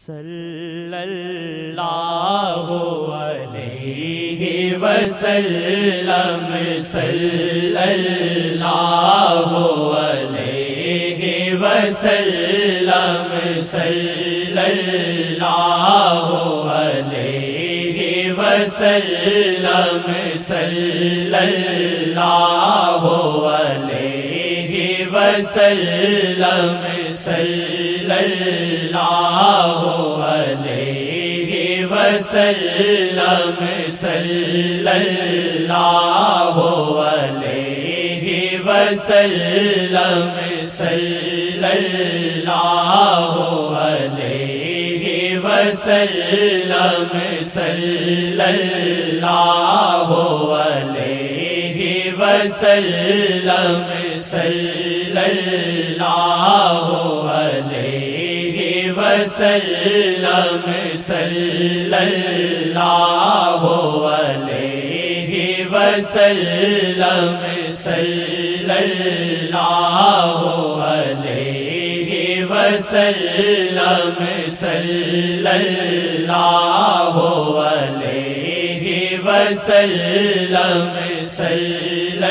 صلی اللہ علیہ وسلم صلی اللہ علیہ وسلم صلی اللہ علیہ وسلم صلی اللہ علیہ وسلم صلی اللہ علیہ وسلم صلی اللہ علیہ وسلم صلی اللہ علیہ وسلم صلی اللہ علیہ وسلم صلی اللہ علیہ وسلم صلی اللہ علیہ وسلم صلی اللہ علیہ وسلم صلی اللہ علیہ وسلم صلی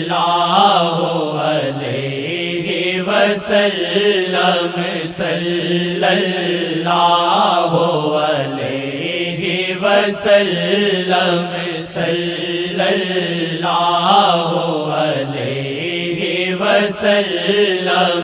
اللہ علیہ وسلم صلی اللہ علیہ وسلم صلی اللہ علیہ وسلم